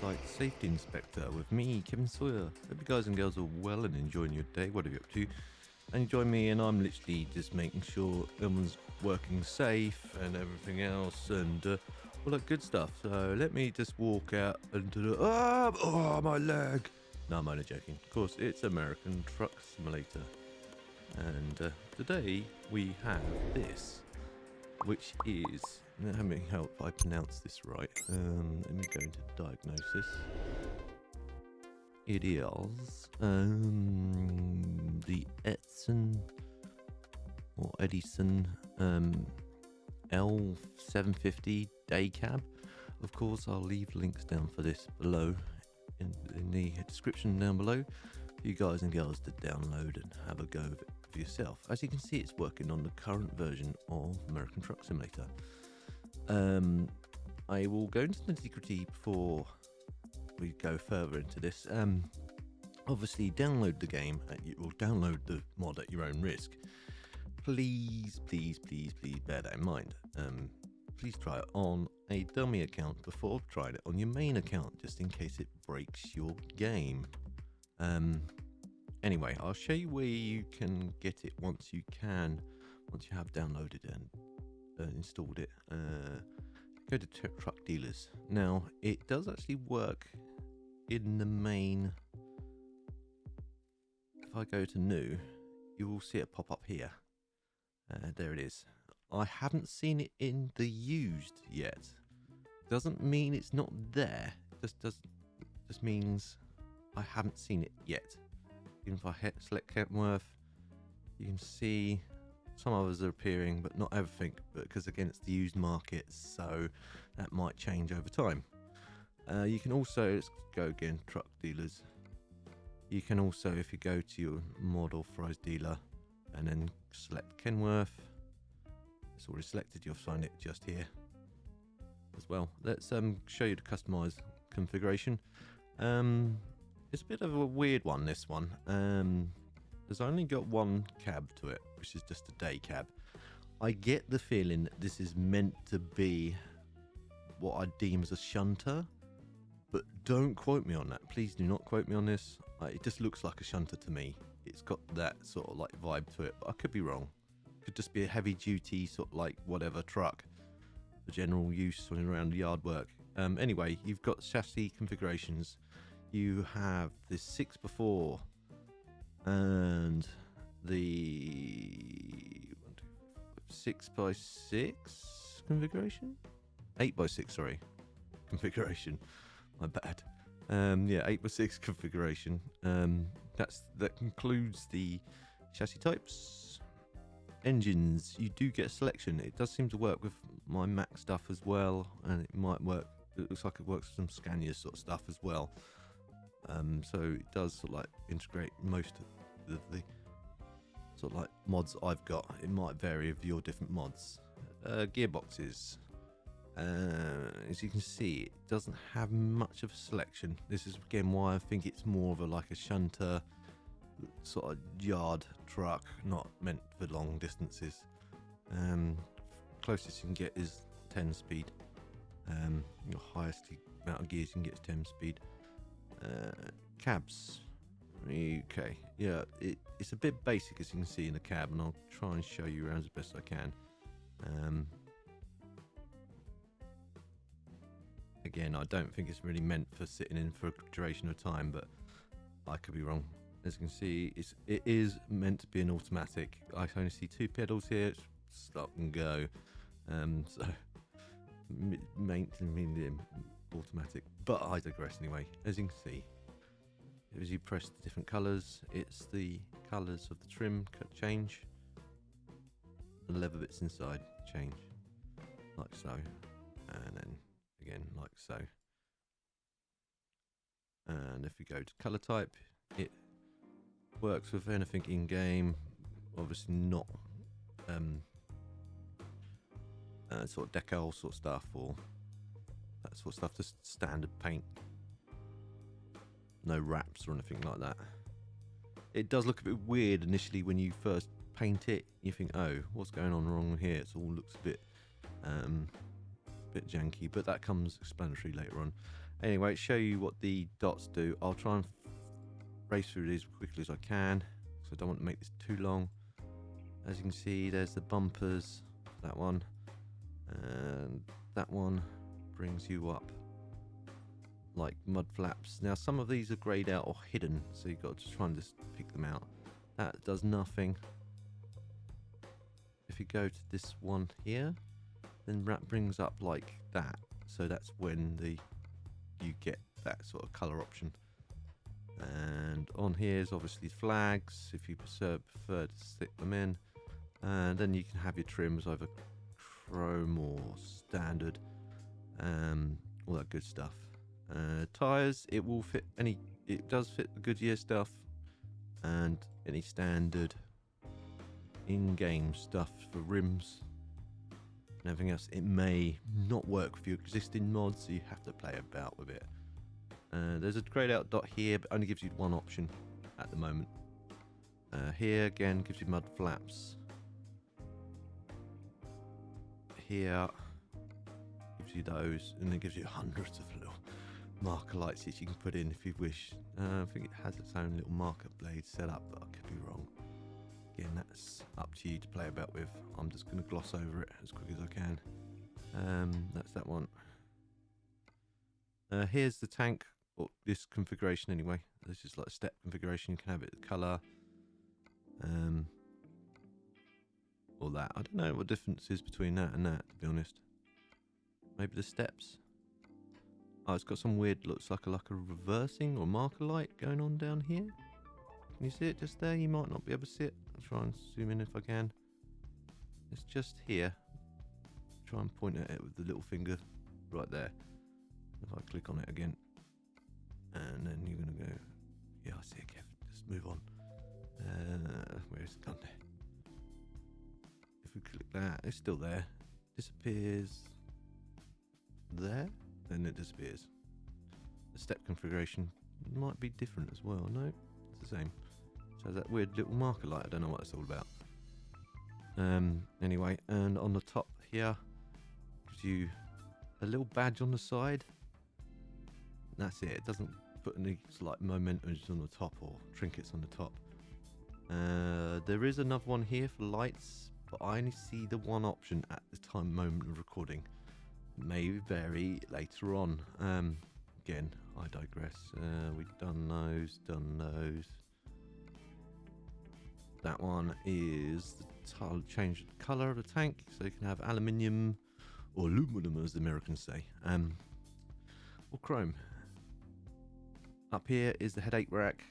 Site Safety Inspector with me, Kevin Sawyer. Hope you guys and girls are well and enjoying your day, whatever you're up to. And you join me, and I'm literally just making sure everyone's working safe and everything else and all that good stuff. So let me just walk out into the... Oh, my leg! No, I'm only joking. Of course, it's American Truck Simulator. And today we have this, which is... Let me help if I pronounce this right. Let me go into diagnosis. It is the Edison L 750 day cab. Of course, I'll leave links down for this below in the description down below for you guys and girls to download and have a go of it for yourself. As you can see, it's working on the current version of American Truck Simulator. I will go into the nitty-gritty before we go further into this. Obviously, download the game or download the mod at your own risk. Please bear that in mind. Please try it on a dummy account before trying it on your main account, just in case it breaks your game. Anyway, I'll show you where you can get it once you have downloaded it and installed it. Go to truck dealers. Now, it does actually work in the main. If I go to new, you will see it pop up here. There it is. I haven't seen it in the used yet. Doesn't mean it's not there. Just means I haven't seen it yet. Even if I select Kentworth, you can see some others are appearing, but not everything, because again, it's the used market, so that might change over time. You can also, let's go again, truck dealers. You can also, if you go to your mod authorized dealer and then select Kenworth, it's already selected, you'll find it just here as well. Let's show you the customized configuration. It's a bit of a weird one, this one. There's only got one cab to it, which is just a day cab. I get the feeling that this is meant to be what I deem as a shunter, but don't quote me on that. Please do not quote me on this. It just looks like a shunter to me. It's got that sort of like vibe to it, but I could be wrong. It could just be a heavy duty sort of like whatever truck for general use around yard work. Anyway, you've got chassis configurations. You have this 6x4 and the 6x6 configuration, 8x6, sorry, configuration. My bad. Yeah, 8x6 configuration. That concludes the chassis types. Engines, you do get a selection. It does seem to work with my Mac stuff as well, and it might work. It looks like it works with some Scania sort of stuff as well. So it does sort of like integrate most of the sort of like mods I've got. It might vary with your different mods. Gearboxes, as you can see, it doesn't have much of a selection. This is again why I think it's more of like a shunter sort of yard truck, not meant for long distances. Closest you can get is 10 speed. Your highest amount of gears you can get is 10 speed. Cabs, okay, yeah, it's a bit basic, as you can see in the cab, and I'll try and show you around as best I can. Again, I don't think it's really meant for sitting in for a duration of time, but I could be wrong. As you can see, it is meant to be an automatic. I only see two pedals here, stop and go. So mainly automatic, but I digress anyway. As you can see, as you press the different colours, it's the colours of the trim change, the leather bits inside change, like so, and then again like so. And if we go to colour type, it works with anything in game, obviously not sort of decal sort of stuff or that sort of stuff, just standard paint, no wraps or anything like that. It does look a bit weird initially when you first paint it. You think, oh, what's going on wrong here? It all looks a bit janky, but that comes explanatory later on. Anyway, show you what the dots do. I'll try and race through these as quickly as I can, so I don't want to make this too long. As you can see, there's the bumpers, that one, and that one brings you up like mud flaps. Now some of these are greyed out or hidden, so you've got to try and just pick them out. That does nothing. If you go to this one here, then that brings up like that, so that's when you get that sort of colour option. And on here is obviously flags if you prefer to stick them in, and then you can have your trims either chrome or standard, all that good stuff. Tyres, it will fit it does fit the Goodyear stuff and any standard in-game stuff for rims and everything else. It may not work with your existing mods, so you have to play about with it. There's a greyed out dot here, but only gives you one option at the moment. Here again gives you mud flaps. Here gives you those, and it gives you hundreds of little marker lights that you can put in if you wish. I think it has its own little marker blade set up, but I could be wrong. Again, that's up to you to play about with. I'm just going to gloss over it as quick as I can. That's that one. Here's the tank, or this configuration anyway. This is like a step configuration. You can have it the colour, or that. I don't know what difference is between that and that, to be honest. Maybe the steps. Oh, it's got some weird, looks like a reversing or marker light going on down here. Can you see it just there? You might not be able to see it. I'll try and zoom in if I can. It's just here. Try and point at it with the little finger right there. If I click on it again, and then you're going to go, yeah, I see it, Kev. Just move on. Where is it gone there? If we click that, it's still there. Disappears there, then it disappears. The step configuration might be different as well. No, it's the same. So that weird little marker light, I don't know what it's all about. Anyway, and on the top here gives you a little badge on the side. That's it. It doesn't put any like mementos on the top or trinkets on the top. There is another one here for lights, but I only see the one option at the moment of recording. It may vary later on. Again, I digress. We've done those. That one is the change the colour of the tank, so you can have aluminium or aluminum, as the Americans say, or chrome. Up here is the headache rack.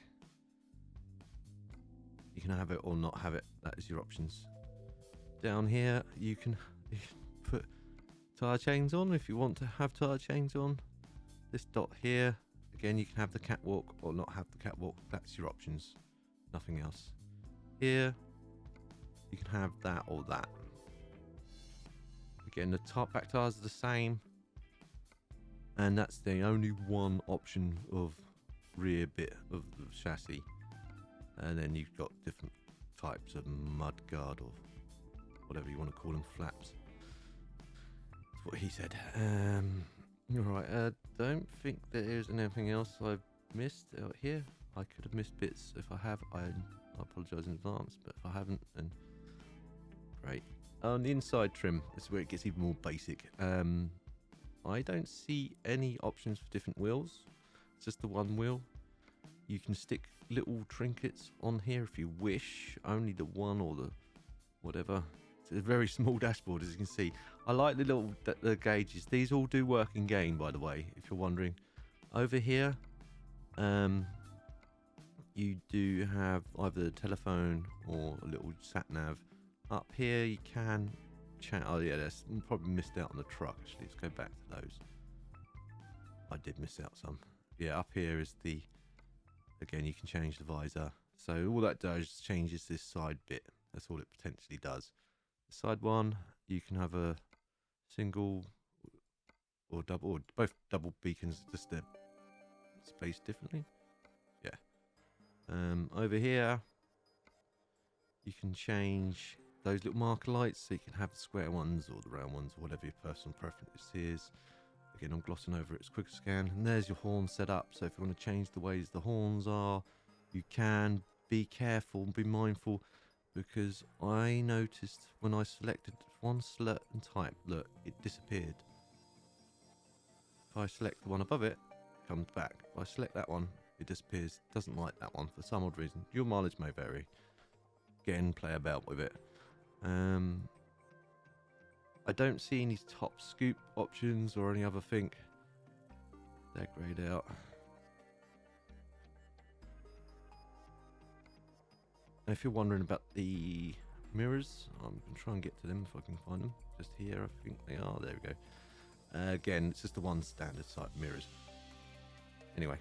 You can have it or not have it. That is your options. Down here, you can put tyre chains on if you want to have tyre chains on. This dot here, again, you can have the catwalk or not have the catwalk. That's your options. Nothing else. Here, you can have that or that. Again, the back tyres are the same, and that's the only one option of rear bit of the chassis. And then you've got different types of mudguard or whatever you want to call them, flaps. That's what he said. Alright, I don't think there is anything else I've missed out here. I could have missed bits. If I have, I apologise in advance, but if I haven't, then great. On the inside trim, this is where it gets even more basic. I don't see any options for different wheels. It's just the one wheel. You can stick little trinkets on here if you wish. Only the one or the whatever. It's a very small dashboard, as you can see. I like the little the gauges. These all do work in game, by the way, if you're wondering. Over here, you do have either the telephone or a little sat nav. Up here, you can chat. Oh yeah, that's probably missed out on the truck. Actually, let's go back to those. I did miss out some. Yeah, up here is the. Again, you can change the visor. So all that does is changes this side bit. That's all it potentially does. The side one, you can have a single or double, or both double beacons, just they're spaced differently. Yeah. Over here, you can change those little marker lights, so you can have the square ones or the round ones, or whatever your personal preference is. Again, I'm glossing over it as quick as I can. And there's your horn set up. So if you want to change the ways the horns are, you can. Be careful and be mindful, because I noticed when I selected one certain type, look, it disappeared. If I select the one above it, it comes back. If I select that one, it disappears. Doesn't like that one for some odd reason. Your mileage may vary. Again, play about with it. I don't see any top scoop options or any other thing. They're grayed out. And if you're wondering about the mirrors, I'm going to try and get to them if I can find them. Just here, I think they are. There we go. Again, it's just the one standard type mirrors. Anyway,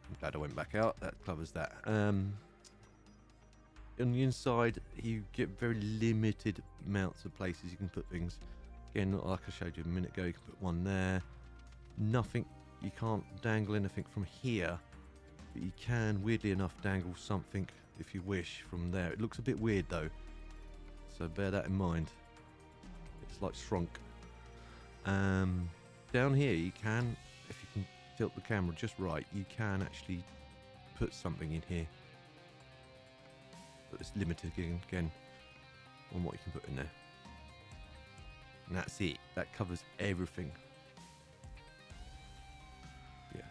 I'm glad I went back out. That covers that. On the inside, you get very limited amounts of places you can put things. Again, like I showed you a minute ago, you can put one there. Nothing, you can't dangle anything from here, but you can, weirdly enough, dangle something if you wish from there. It looks a bit weird though, so bear that in mind. It's like shrunk. Down here, you can, if you can tilt the camera just right, you can actually put something in here. But it's limited again on what you can put in there. And that's it. That covers everything. Yes.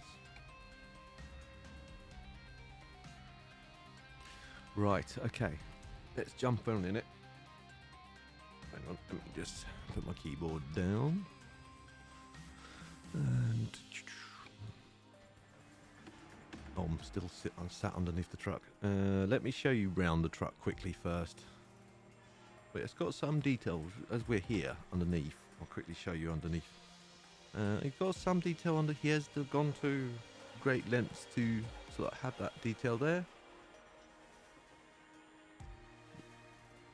Right, okay. Let's jump on in it. Hang on, let me just put my keyboard down. And oh, I'm still sat underneath the truck. Let me show you round the truck quickly first. But it's got some details as we're here underneath. I'll quickly show you underneath. It's got some detail under here. Has gone to great lengths to sort of have that detail there.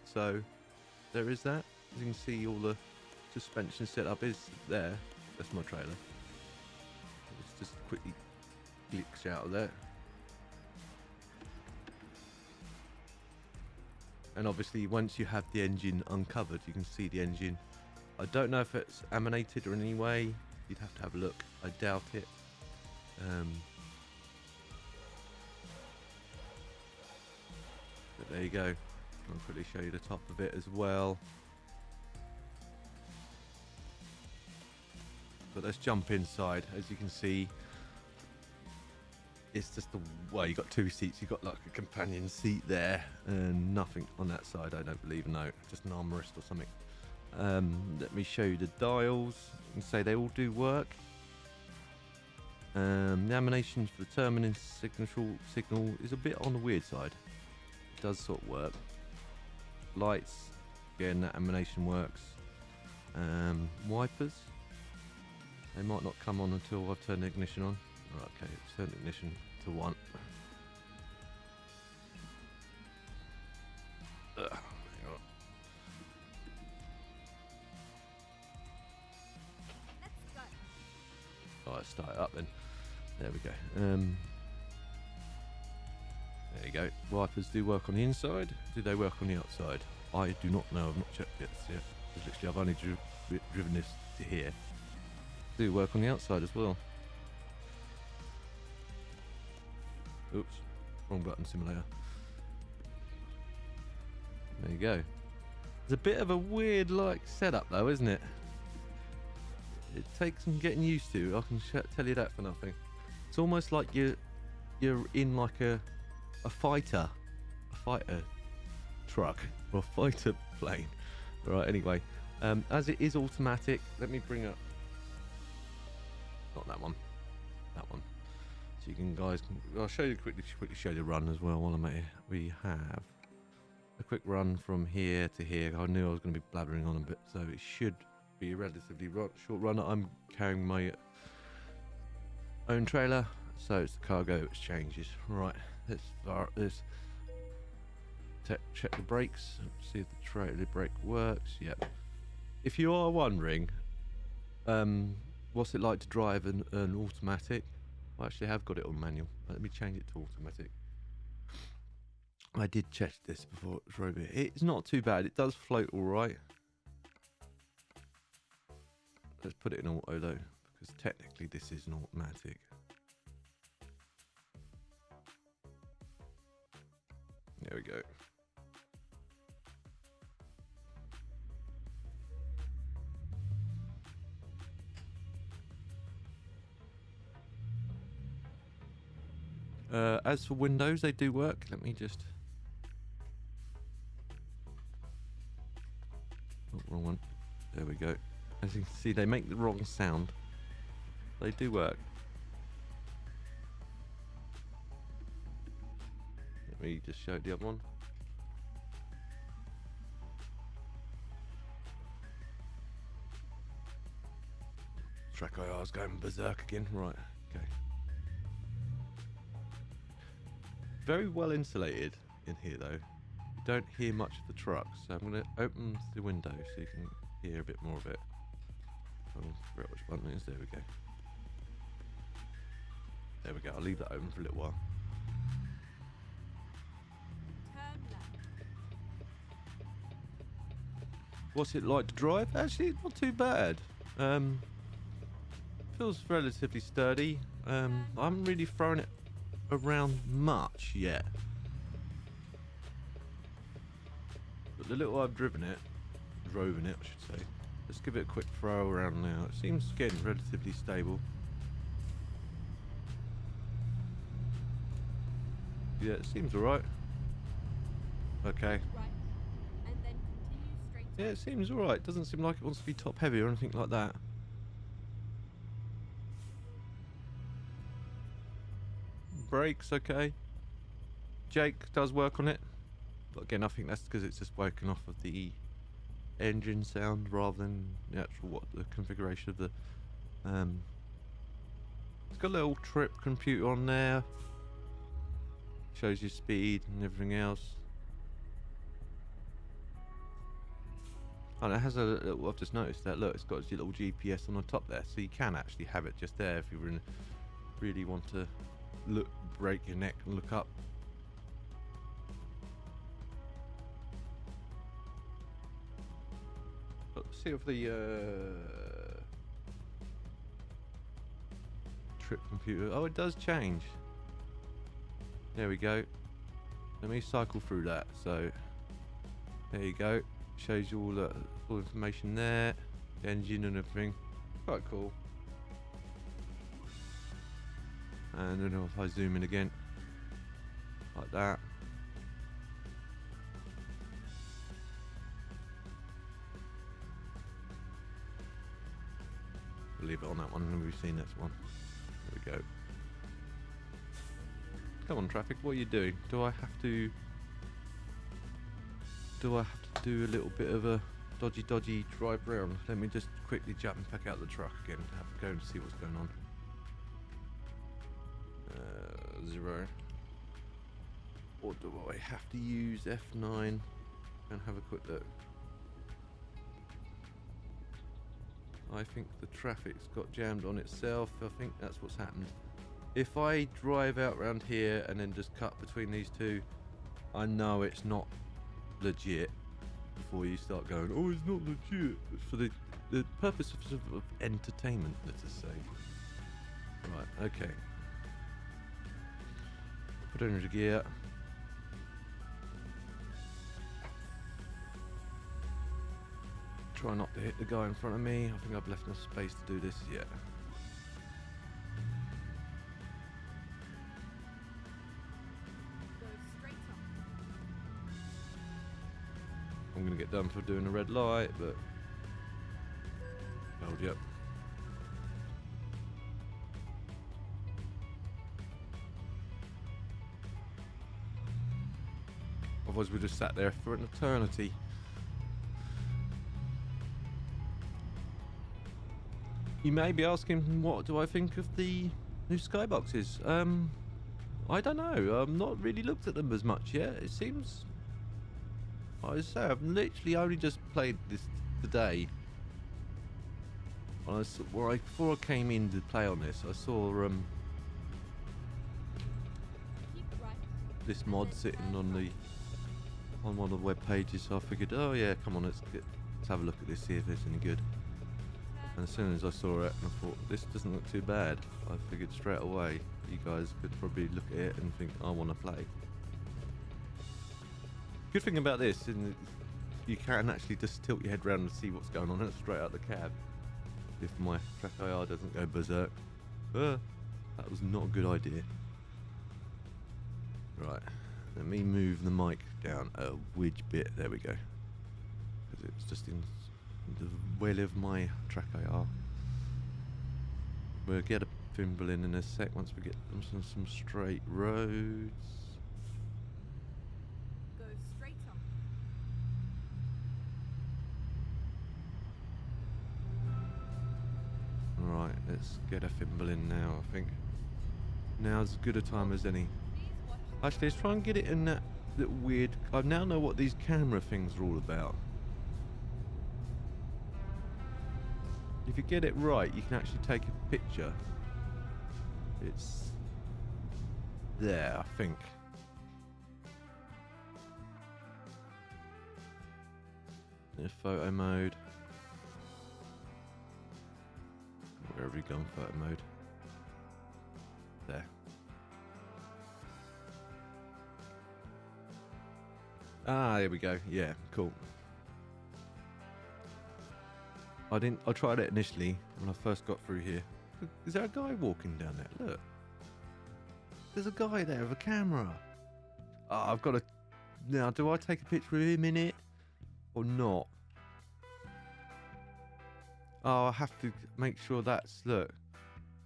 So there is that. As you can see, all the suspension setup is there. That's my trailer. Let's just quickly glitch out of there. And obviously, once you have the engine uncovered, you can see the engine. I don't know if it's animated or in any way. You'd have to have a look. I doubt it. But there you go. I'll quickly show you the top of it as well. But let's jump inside. As you can see, it's just the way you got two seats. You've got like a companion seat there and nothing on that side, I don't believe. No, just an armrest or something. Let me show you the dials. You can say they all do work. The animation for the terminal signal is a bit on the weird side. It does sort of work. Lights, again, that animation works. Wipers, they might not come on until I've turned the ignition on. Right, okay, let's turn the ignition to 1. Hang on. Oh, let's start it up then. There we go. There you go. Wipers do work on the inside. Do they work on the outside? I do not know. I've not checked this yet. Literally, I've only driven this to here. Do work on the outside as well. Oops, wrong button, simulator. There you go. It's a bit of a weird like setup though, isn't it? It takes some getting used to. I can tell you that for nothing. It's almost like you're in like a fighter truck or a fighter plane. Right. Anyway, as it is automatic, let me bring up. Not that one. That one. So you can I'll show you quickly show you the run as well while I'm at here. We have a quick run from here to here. I knew I was going to be blabbering on a bit, so it should be a relatively short run. I'm carrying my own trailer, so it's the cargo which changes. Right, let's start this. Check the brakes, see if the trailer brake works. Yep. If you are wondering, what's it like to drive an automatic? I actually have got it on manual. Let me change it to automatic. I did check this before it drove it. It's not too bad. It does float all right. Let's put it in auto though, because technically this is an automatic. There we go. As for windows, they do work. Let me just... Oh, wrong one. There we go. As you can see, they make the wrong sound. They do work. Let me just show the other one. Track IR's going berserk again. Right, okay. Very well insulated in here though. You don't hear much of the truck, so I'm going to open the window so you can hear a bit more of it. I forget which button it is. There we go. There we go. I'll leave that open for a little while. What's it like to drive? Actually, not too bad. Feels relatively sturdy. I haven't really thrown it around much yet. But the little I've drove in it, I should say. Let's give it a quick throw around now. It seems again relatively stable. Yeah, it seems alright. Okay. Yeah, it seems alright. Doesn't seem like it wants to be top heavy or anything like that. Brakes, okay. Jake does work on it. But again, I think that's because it's just woken off of the engine sound rather than the actual the configuration of the it's got a little trip computer on there, shows you speed and everything else, and it has a little, I've just noticed that, look, it's got its little GPS on the top there, so you can actually have it just there if you really want to break your neck and look up. Let's see if the trip computer... Oh, it does change. There we go. Let me cycle through that. So, there you go. Shows you all the full information there. The engine and everything. Quite cool. And then if I zoom in again, like that. Leave it on that one, and we've seen this one. There we go. Come on, traffic, what are you doing? Do I have to do a little bit of a dodgy drive round? Let me just quickly jump and pack out the truck again, have a go and see what's going on. 0. Or do I have to use F9 and have a quick look? I think the traffic's got jammed on itself. I think that's what's happened. If I drive out round here and then just cut between these two, I know it's not legit before you start going, oh, it's not legit. It's for the purpose of entertainment, let's just say. Right, okay. Put it into gear. Try not to hit the guy in front of me. I think I've left enough space to do this yet. I'm going to get done for doing a red light, but hold you up. Otherwise we just sat there for an eternity. You may be asking, what do I think of the new skyboxes? I don't know. I've not really looked at them as much yet. It seems... I say, I've literally only just played this today. Before I came in to play on this, I saw this mod sitting on one of the web pages, so I figured, oh yeah, come on, let's have a look at this, see if it's any good. And as soon as I saw it, I thought, this doesn't look too bad. I figured straight away, you guys could probably look at it and think, I want to play. Good thing about this is you can actually just tilt your head around and see what's going on straight out the cab. If my track IR doesn't go berserk. That was not a good idea. Right, let me move the mic down a wedge bit. There we go. Because it's just in the well of my track IR. We'll get a thimble in a sec once we get some straight roads. Go straight on. Right, let's get a thimble in now, I think. Now's as good a time as any. Actually, let's try and get it in that weird... I now know what these camera things are all about. If you get it right, you can actually take a picture. It's... there, I think. In photo mode. Where have we gone, photo mode? There. Ah, there we go. Yeah, cool. I tried it initially when I first got through here. Is there a guy walking down there? Look. There's a guy there with a camera. Oh, I've got to... Now, do I take a picture of him in it? Or not? Oh, I have to make sure that's... Look.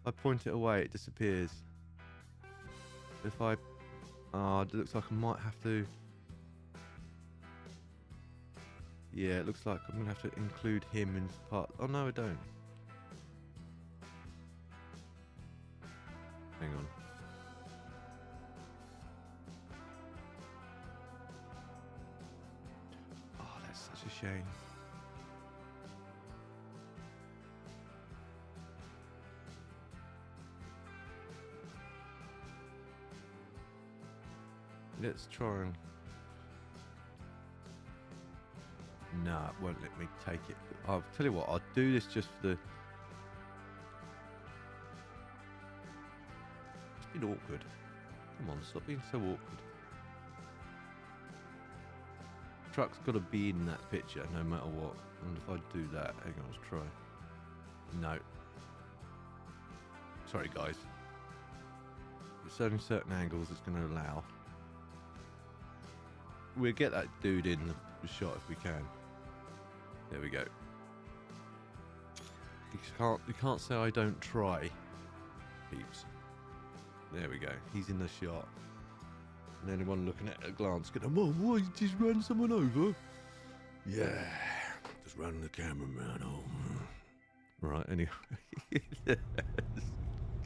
I point it away, it disappears. If I... Oh, it looks like I might have to... Yeah, it looks like I'm going to have to include him in part... Oh, no, I don't. Hang on. Oh, that's such a shame. Let's try and... Nah, it won't let me take it. I'll tell you what, I'll do this just for the... It's been awkward. Come on, stop being so awkward. Truck's got to be in that picture no matter what. And if I do that, hang on, let's try. No. Sorry, guys. There's only certain angles it's going to allow. We'll get that dude in the shot if we can. There we go. You can't say I don't try, peeps. There we go. He's in the shot. And anyone looking at it at a glance going, "Oh, what? You just ran someone over?" Yeah, just ran the cameraman over. Right. Anyway,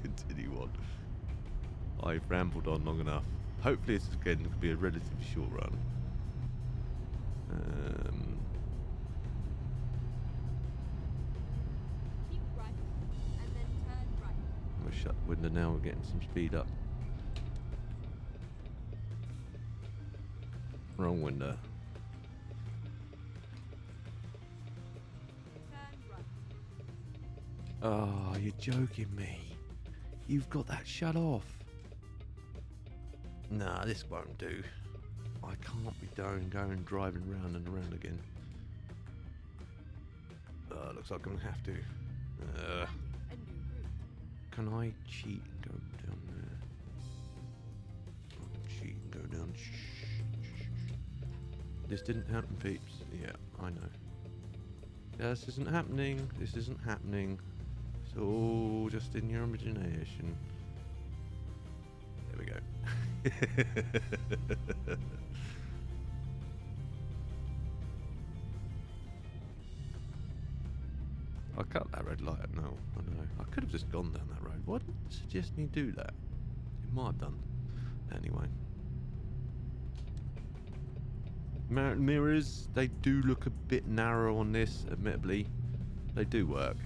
continue on. I've rambled on long enough. Hopefully, this again could be a relatively short run. Keep right and then turn right. I'm going to shut the window now, we're getting some speed up. Wrong window. Turn right. Oh, you're joking me. You've got that shut off. Nah, this won't do. I can't be going driving round and around again. Looks like I'm going to have to. A new route. Can I cheat and go down there? Cheat and go down. Shh. This didn't happen, peeps. Yeah, I know. Yeah, this isn't happening. This isn't happening. It's all just in your imagination. There we go. I cut that red light. No, I know. I could have just gone down that road. Why didn't you suggest me do that? It might have done. Anyway. Mirrors, they do look a bit narrow on this, admittedly. They do work.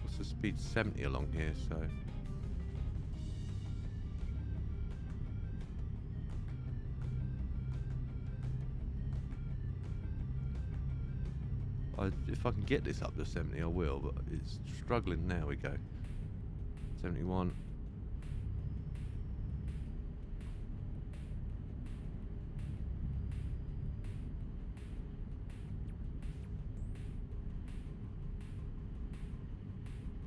What's the speed? 70 along here, so... If I can get this up to 70, I will, but it's struggling. Now we go. 71.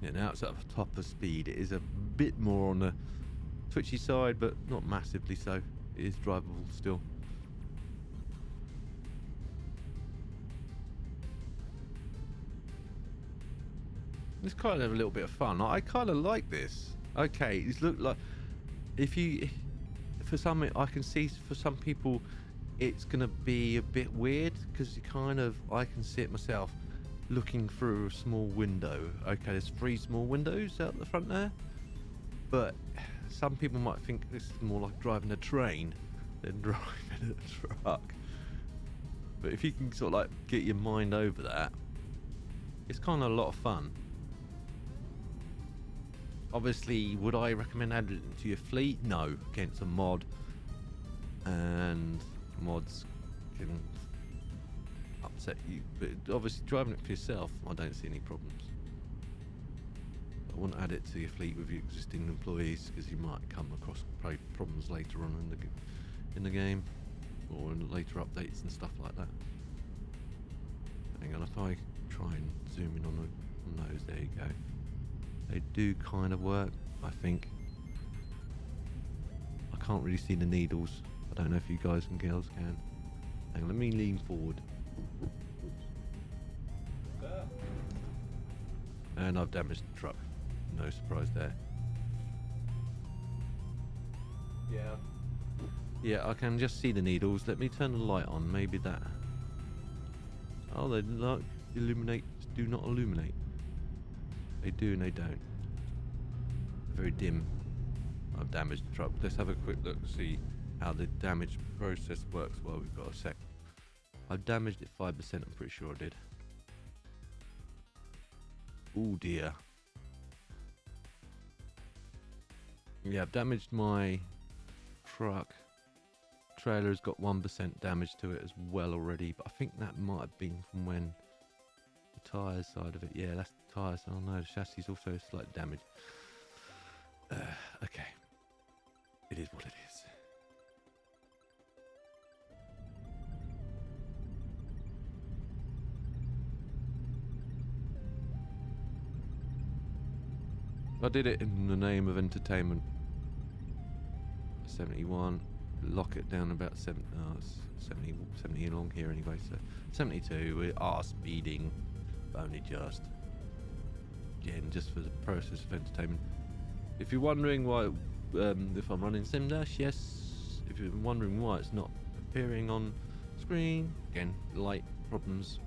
Yeah, now it's at the top of speed. It is a bit more on the twitchy side, but not massively so. It is drivable still. It's kind of a little bit of fun. I kind of like this. Okay, it's look like for some, I can see for some people it's gonna be a bit weird because I can see it myself looking through a small window. Okay, there's 3 small windows out the front there, but some people might think this is more like driving a train than driving a truck. But if you can sort of like get your mind over that, it's kind of a lot of fun. Obviously, would I recommend adding it to your fleet? No, again, it's a mod, and mods can upset you. But obviously, driving it for yourself, I don't see any problems. I wouldn't add it to your fleet with your existing employees because you might come across problems later on in the game or in later updates and stuff like that. Hang on, if I try and zoom in on those, there you go. They do kind of work, I think. I can't really see the needles. I don't know if you guys and girls can. Hang on, let me lean forward. And I've damaged the truck. No surprise there. Yeah, I can just see the needles. Let me turn the light on. Maybe that. Oh, they like illuminate. Do not illuminate. They do and they don't. Very dim. I've damaged the truck. Let's have a quick look to see how the damage process works while we've got a sec. I've damaged it 5%, I'm pretty sure I did. Oh dear. Yeah, I've damaged my truck. Trailer's got 1% damage to it as well already, but I think that might have been from when the tyres side of it. Yeah, that's the tyres. Oh no, the chassis is also slight damage. Okay. It is what it is. I did it in the name of entertainment. 71. Lock it down about 70 along here anyway, so 72. We are speeding, but only just. Again, just for the process of entertainment. If you're wondering why, if I'm running SimDash, yes. If you're wondering why it's not appearing on screen, again, light problems.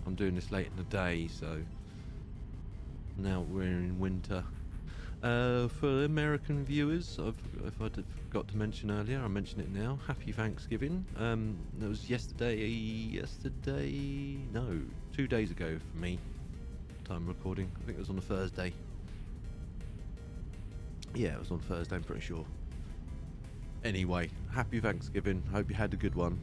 I'm doing this late in the day, so now we're in winter. For American viewers, if I forgot to mention earlier, I'll mention it now. Happy Thanksgiving. It was no, 2 days ago for me. Time recording. I think it was on a Thursday. Yeah, it was on Thursday, I'm pretty sure. Anyway, happy Thanksgiving. Hope you had a good one.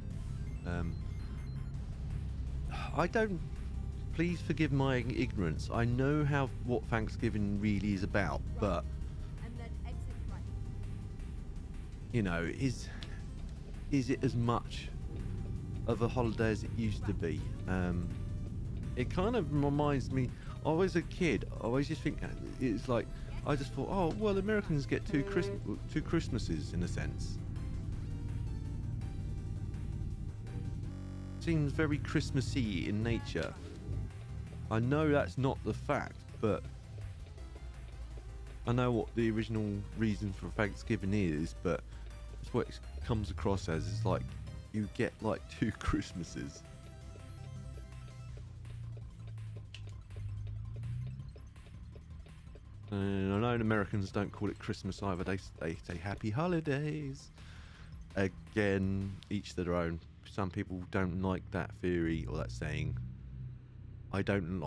Please forgive my ignorance. I know what Thanksgiving really is about, but And then exit right. you know, is it as much of a holiday as it used to be? It kind of reminds me. I was a kid. I always just think it's like I just thought, oh well, Americans get two Christmases in a sense. Seems very Christmassy in nature. I know that's not the fact, but I know what the original reason for Thanksgiving is, but it's what it comes across as. It's like you get like 2 Christmases. And I know Americans don't call it Christmas either. They say Happy Holidays. Again, each to their own. Some people don't like that theory or that saying. I don't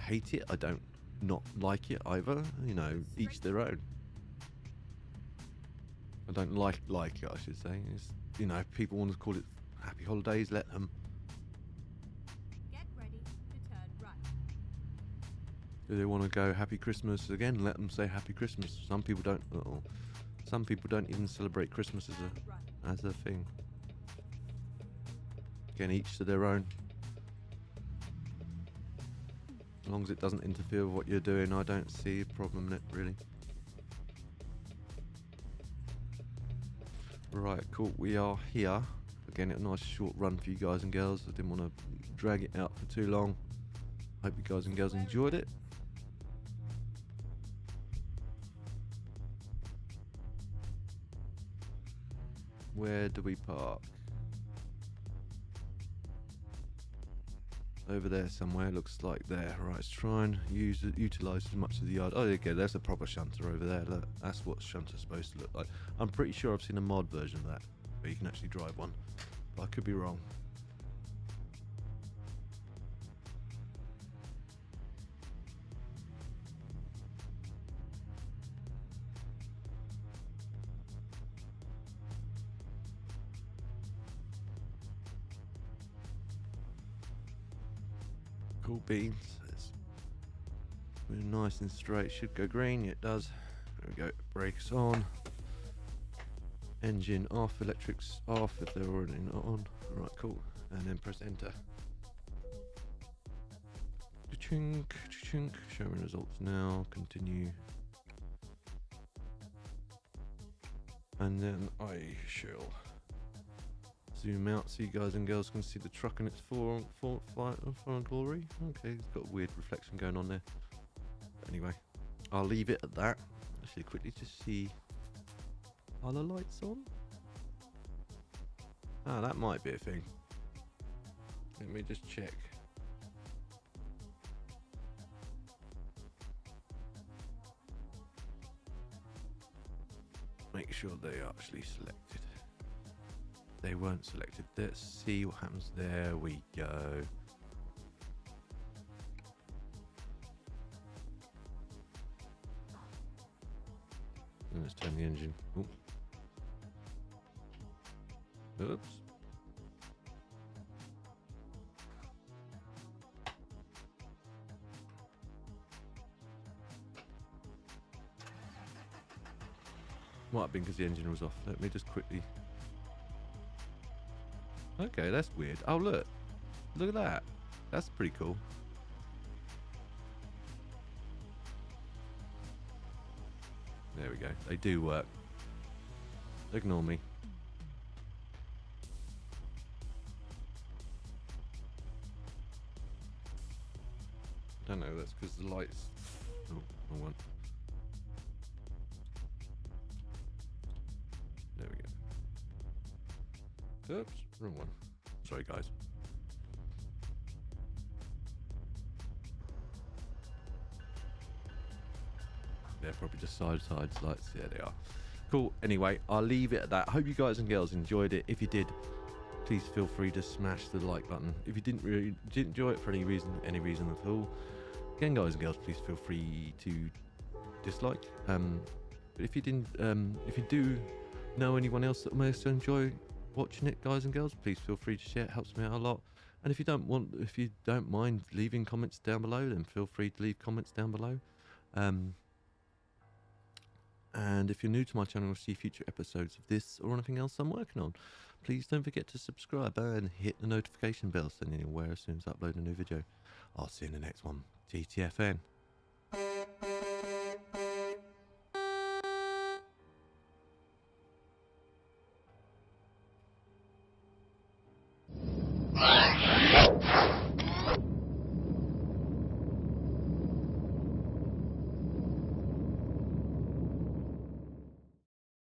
hate it. I don't not like it either. You know, each their own. I don't like it, I should say. It's, you know, if people want to call it Happy Holidays, let them. Do they want to go Happy Christmas again? Let them say Happy Christmas. Some people don't. Some people don't even celebrate Christmas as a thing. Again, each to their own. As long as it doesn't interfere with what you're doing, I don't see a problem in it, really. Right, cool. We are here. Again, a nice short run for you guys and girls. I didn't want to drag it out for too long. Hope you guys and girls enjoyed it. Where do we park? Over there somewhere, looks like there. Right, let's try and utilise as much of the yard. Oh, okay, there's a proper shunter over there. Look, that's what shunter's supposed to look like. I'm pretty sure I've seen a mod version of that, where you can actually drive one. But I could be wrong. Cool beans. It's nice and straight. Should go green. It does. There we go. Brakes on. Engine off. Electrics off if they're already not on. Right, cool. And then press enter. Chink, chink. Showing results now. Continue. And then I shall zoom out so you guys and girls can see the truck in its full glory. Okay, it's got a weird reflection going on there. But anyway, I'll leave it at that. Actually, quickly just see. Are the lights on? Ah, that might be a thing. Let me just check. Make sure they are actually selected. They weren't selected. Let's see what happens. There we go. And let's turn the engine. Ooh. Oops. Might have been because the engine was off. Let me just quickly. Okay, that's weird. Oh, look. Look at that. That's pretty cool. There we go. They do work. Ignore me. Don't know, that's because the lights. Oh, wrong one. There we go. Oops, wrong one. Sorry, guys. They're probably just side lights. Yeah, they are. Cool. Anyway, I'll leave it at that. Hope you guys and girls enjoyed it. If you did, please feel free to smash the like button. If you didn't enjoy it for any reason at all, again, guys and girls, please feel free to dislike. But if you didn't, if you do know anyone else that may also enjoy watching it, guys and girls, please feel free to share. It helps me out a lot. And if you don't mind leaving comments down below, then feel free to leave comments down below. And if you're new to my channel or see future episodes of this or anything else I'm working on, please don't forget to subscribe and hit the notification bell so you're aware as soon as I upload a new video. I'll see you in the next one. TTFN.